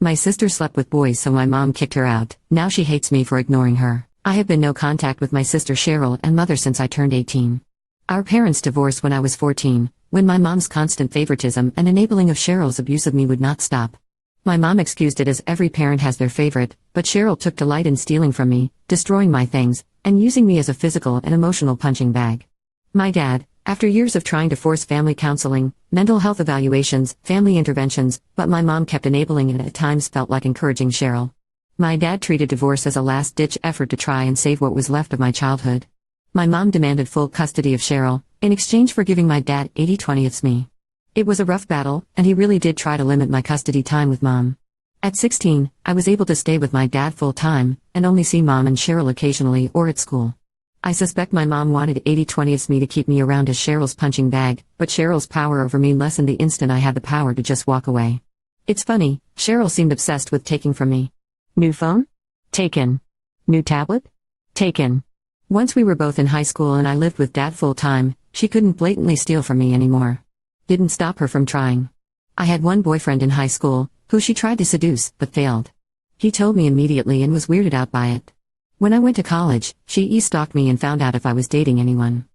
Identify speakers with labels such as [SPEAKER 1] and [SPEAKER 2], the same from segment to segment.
[SPEAKER 1] My sister slept with boys, so my mom kicked her out. Now she hates me for ignoring her. I have been no contact with my sister Cheryl and mother since I turned 18. Our parents divorced when I was 14, when my mom's constant favoritism and enabling of Cheryl's abuse of me would not stop. My mom excused it as every parent has their favorite, but Cheryl took delight in stealing from me, destroying my things, and using me as a physical and emotional punching bag. My dad, after years of trying to force family counseling, mental health evaluations, family interventions, but my mom kept enabling and at times felt like encouraging Cheryl. My dad treated divorce as a last-ditch effort to try and save what was left of my childhood. My mom demanded full custody of Cheryl, in exchange for giving my dad 80/20ths me. It was a rough battle, and he really did try to limit my custody time with mom. At 16, I was able to stay with my dad full-time, and only see mom and Cheryl occasionally or at school. I suspect my mom wanted 80/20ths me to keep me around as Cheryl's punching bag, but Cheryl's power over me lessened the instant I had the power to just walk away. It's funny, Cheryl seemed obsessed with taking from me. New phone? Taken. New tablet? Taken. Once we were both in high school and I lived with dad full-time, she couldn't blatantly steal from me anymore. Didn't stop her from trying. I had one boyfriend in high school, who she tried to seduce, but failed. He told me immediately and was weirded out by it. When I went to college, she e-stalked me and found out if I was dating anyone.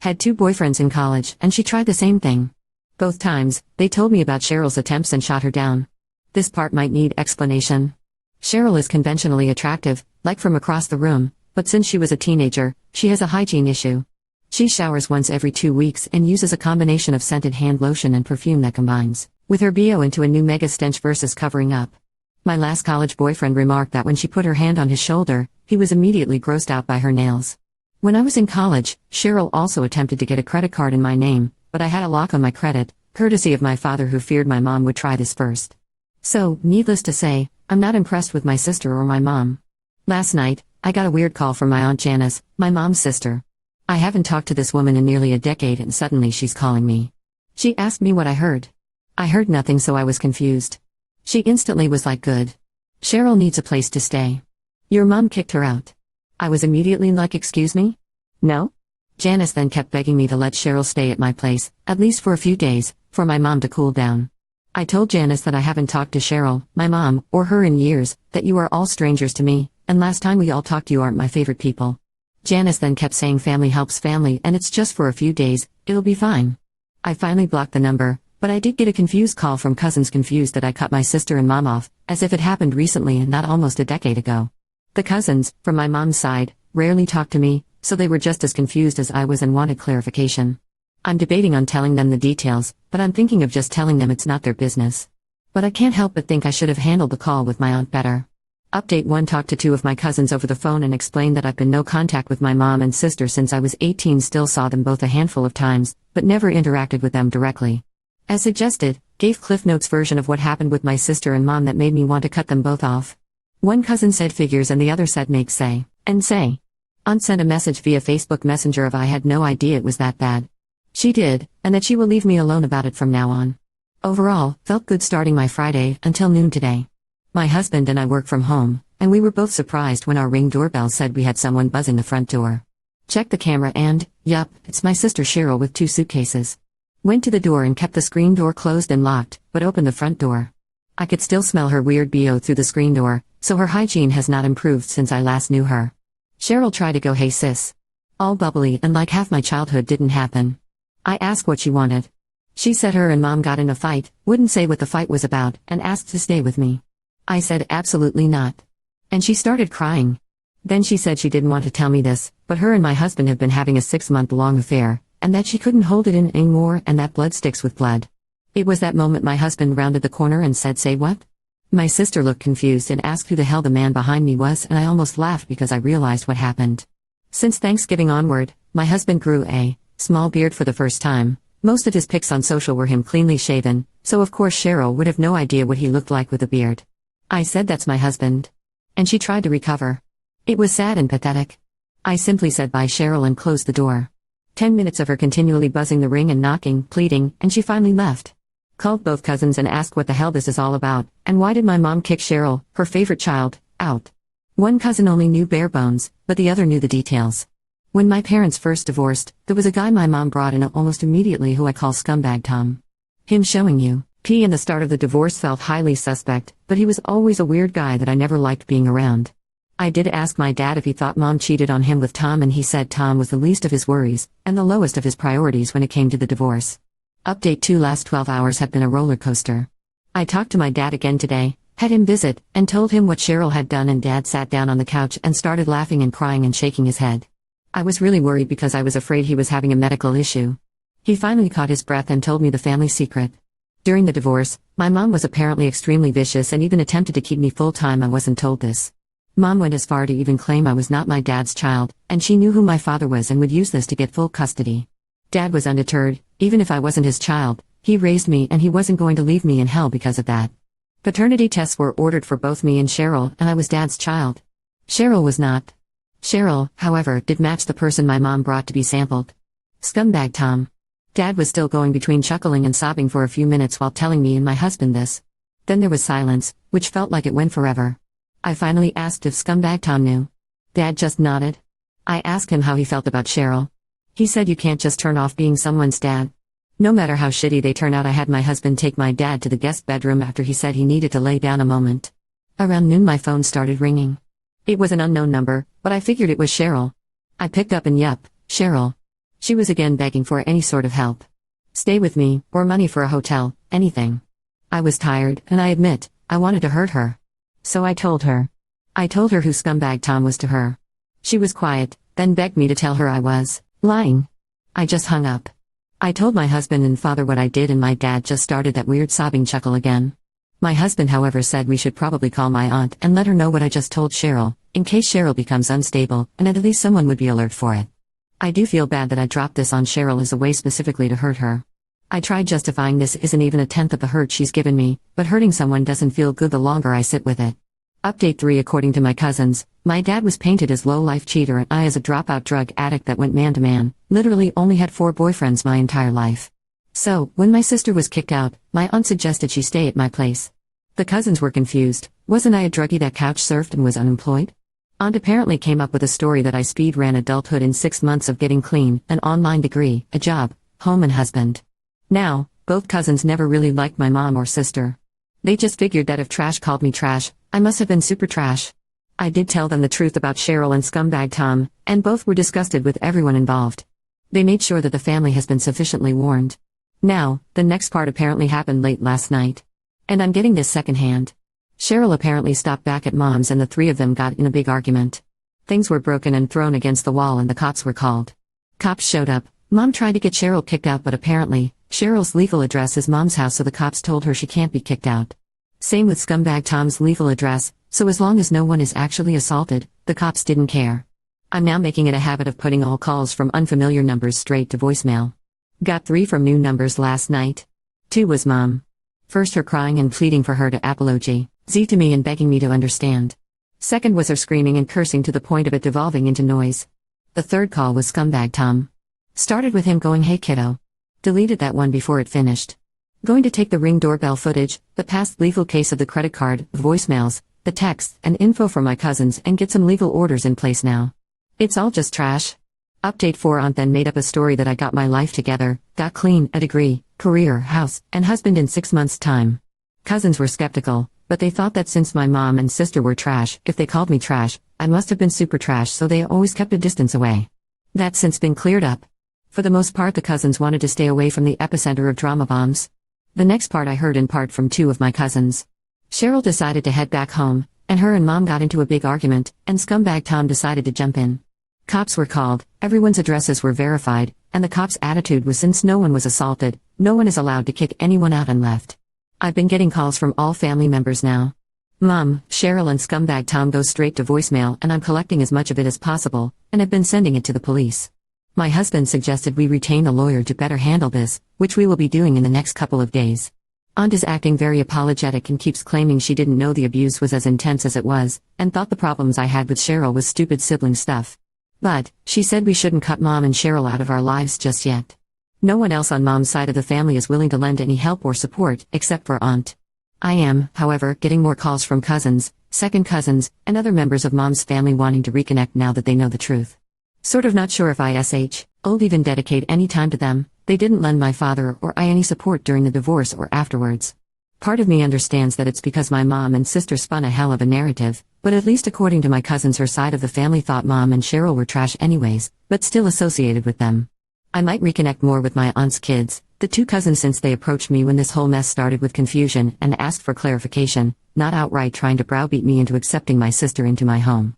[SPEAKER 1] Had 2 boyfriends in college, and she tried the same thing. Both times, they told me about Cheryl's attempts and shot her down. This part might need explanation. Cheryl is conventionally attractive, like from across the room, but since she was a teenager, she has a hygiene issue. She showers once every 2 weeks and uses a combination of scented hand lotion and perfume that combines with her BO into a new mega stench versus covering up. My last college boyfriend remarked that when she put her hand on his shoulder, he was immediately grossed out by her nails. When I was in college, Cheryl also attempted to get a credit card in my name, but I had a lock on my credit, courtesy of my father who feared my mom would try this first. So, needless to say, I'm not impressed with my sister or my mom. Last night, I got a weird call from my Aunt Janice, my mom's sister. I haven't talked to this woman in nearly a decade and suddenly she's calling me. She asked me what I heard. I heard nothing, so I was confused. She instantly was like, good. Cheryl needs a place to stay. Your mom kicked her out. I was immediately like, excuse me? No? Janice then kept begging me to let Cheryl stay at my place, at least for a few days, for my mom to cool down. I told Janice that I haven't talked to Cheryl, my mom, or her in years, that you are all strangers to me, and last time we all talked you aren't my favorite people. Janice then kept saying family helps family and it's just for a few days, it'll be fine. I finally blocked the number, but I did get a confused call from cousins confused that I cut my sister and mom off, as if it happened recently and not almost a decade ago. The cousins, from my mom's side, rarely talked to me, so they were just as confused as I was and wanted clarification. I'm debating on telling them the details, but I'm thinking of just telling them it's not their business. But I can't help but think I should have handled the call with my aunt better. Update 1: Talked to 2 of my cousins over the phone and explained that I've been no contact with my mom and sister since I was 18, still saw them both a handful of times, but never interacted with them directly. As suggested, gave Cliff Notes version of what happened with my sister and mom that made me want to cut them both off. One cousin said figures and the other said make say, and say. Aunt sent a message via Facebook Messenger of I had no idea it was that bad. She did, and that she will leave me alone about it from now on. Overall, felt good starting my Friday until noon today. My husband and I work from home, and we were both surprised when our Ring doorbell said we had someone buzzing the front door. Checked the camera and, yup, it's my sister Cheryl with 2 suitcases. Went to the door and kept the screen door closed and locked, but opened the front door. I could still smell her weird BO through the screen door, so her hygiene has not improved since I last knew her. Cheryl tried to go hey sis. All bubbly and like half my childhood didn't happen. I asked what she wanted. She said her and mom got in a fight, wouldn't say what the fight was about, and asked to stay with me. I said absolutely not. And she started crying. Then she said she didn't want to tell me this, but her and my husband have been having a 6-month-long affair, and that she couldn't hold it in anymore and that blood sticks with blood. It was that moment my husband rounded the corner and said, say what? My sister looked confused and asked who the hell the man behind me was, and I almost laughed because I realized what happened. Since Thanksgiving onward, my husband grew a small beard for the first time. Most of his pics on social were him cleanly shaven, so of course Cheryl would have no idea what he looked like with a beard. I said that's my husband. And she tried to recover. It was sad and pathetic. I simply said bye Cheryl and closed the door. 10 minutes of her continually buzzing the ring and knocking, pleading, and she finally left. Called both cousins and asked what the hell this is all about, and why did my mom kick Cheryl, her favorite child, out. One cousin only knew bare bones, but the other knew the details. When my parents first divorced, there was a guy my mom brought in almost immediately who I call Scumbag Tom. Him showing you, In the start of the divorce felt highly suspect, but he was always a weird guy that I never liked being around. I did ask my dad if he thought mom cheated on him with Tom, and he said Tom was the least of his worries, and the lowest of his priorities when it came to the divorce. Update 2: last 12 hours have been a roller coaster. I talked to my dad again today, had him visit, and told him what Cheryl had done, and Dad sat down on the couch and started laughing and crying and shaking his head. I was really worried because I was afraid he was having a medical issue. He finally caught his breath and told me the family secret. During the divorce, my mom was apparently extremely vicious and even attempted to keep me full-time. I wasn't told this. Mom went as far to even claim I was not my dad's child, and she knew who my father was and would use this to get full custody. Dad was undeterred. Even if I wasn't his child, he raised me and he wasn't going to leave me in hell because of that. Paternity tests were ordered for both me and Cheryl, and I was Dad's child. Cheryl was not. Cheryl, however, did match the person my mom brought to be sampled. Scumbag Tom. Dad was still going between chuckling and sobbing for a few minutes while telling me and my husband this. Then there was silence, which felt like it went forever. I finally asked if Scumbag Tom knew. Dad just nodded. I asked him how he felt about Cheryl. He said you can't just turn off being someone's dad. No matter how shitty they turn out. I had my husband take my dad to the guest bedroom after he said he needed to lay down a moment. Around noon my phone started ringing. It was an unknown number, but I figured it was Cheryl. I picked up and yup, Cheryl. She was again begging for any sort of help. Stay with me, or money for a hotel, anything. I was tired, and I admit, I wanted to hurt her. So I told her. I told her who Scumbag Tom was to her. She was quiet, then begged me to tell her I was lying. I just hung up. I told my husband and father what I did, and my dad just started that weird sobbing chuckle again. My husband, however, said we should probably call my aunt and let her know what I just told Cheryl, in case Cheryl becomes unstable, and at least someone would be alert for it. I do feel bad that I dropped this on Cheryl as a way specifically to hurt her. I tried justifying this isn't even a tenth of the hurt she's given me, but hurting someone doesn't feel good the longer I sit with it. Update 3: according to my cousins, my dad was painted as low-life cheater and I as a dropout drug addict that went man-to-man, literally only had 4 boyfriends my entire life. So, when my sister was kicked out, my aunt suggested she stay at my place. The cousins were confused. Wasn't I a druggie that couch surfed and was unemployed? Aunt apparently came up with a story that I speed ran adulthood in 6 months of getting clean, an online degree, a job, home and husband. Now, both cousins never really liked my mom or sister. They just figured that if trash called me trash, I must have been super trash. I did tell them the truth about Cheryl and Scumbag Tom, and both were disgusted with everyone involved. They made sure that the family has been sufficiently warned. Now, the next part apparently happened late last night. And I'm getting this secondhand. Cheryl apparently stopped back at mom's and the 3 of them got in a big argument. Things were broken and thrown against the wall and the cops were called. Cops showed up. Mom tried to get Cheryl kicked out, but apparently, Cheryl's legal address is mom's house, so the cops told her she can't be kicked out. Same with Scumbag Tom's legal address, so as long as no one is actually assaulted, the cops didn't care. I'm now making it a habit of putting all calls from unfamiliar numbers straight to voicemail. Got 3 from new numbers last night. 2 was Mom. First her crying and pleading for her to apology, to me and begging me to understand. Second was her screaming and cursing to the point of it devolving into noise. The third call was Scumbag Tom. Started with him going, "Hey kiddo." Deleted that one before it finished. Going to take the Ring doorbell footage, the past legal case of the credit card, the voicemails, the texts, and info from my cousins and get some legal orders in place now. It's all just trash. Update 4: aunt then made up a story that I got my life together, got clean, a degree, career, house, and husband in 6 months' time. Cousins were skeptical, but they thought that since my mom and sister were trash, if they called me trash, I must have been super trash, so they always kept a distance away. That's since been cleared up. For the most part, the cousins wanted to stay away from the epicenter of drama bombs. The next part I heard in part from 2 of my cousins. Cheryl decided to head back home, and her and mom got into a big argument, and Scumbag Tom decided to jump in. Cops were called, everyone's addresses were verified, and the cops' attitude was since no one was assaulted, no one is allowed to kick anyone out and left. I've been getting calls from all family members now. Mom, Cheryl and Scumbag Tom go straight to voicemail, and I'm collecting as much of it as possible, and have been sending it to the police. My husband suggested we retain a lawyer to better handle this, which we will be doing in the next couple of days. Aunt is acting very apologetic and keeps claiming she didn't know the abuse was as intense as it was, and thought the problems I had with Cheryl was stupid sibling stuff. But, she said we shouldn't cut Mom and Cheryl out of our lives just yet. No one else on Mom's side of the family is willing to lend any help or support, except for Aunt. I am, however, getting more calls from cousins, second cousins, and other members of Mom's family wanting to reconnect now that they know the truth. Sort of not sure if I'll even dedicate any time to them, They didn't lend my father or I any support during the divorce or afterwards. Part of me understands that it's because my mom and sister spun a hell of a narrative, but at least according to my cousins her side of the family thought Mom and Cheryl were trash anyways, but still associated with them. I might reconnect more with my aunt's kids, the two cousins, since they approached me when this whole mess started with confusion and asked for clarification, not outright trying to browbeat me into accepting my sister into my home.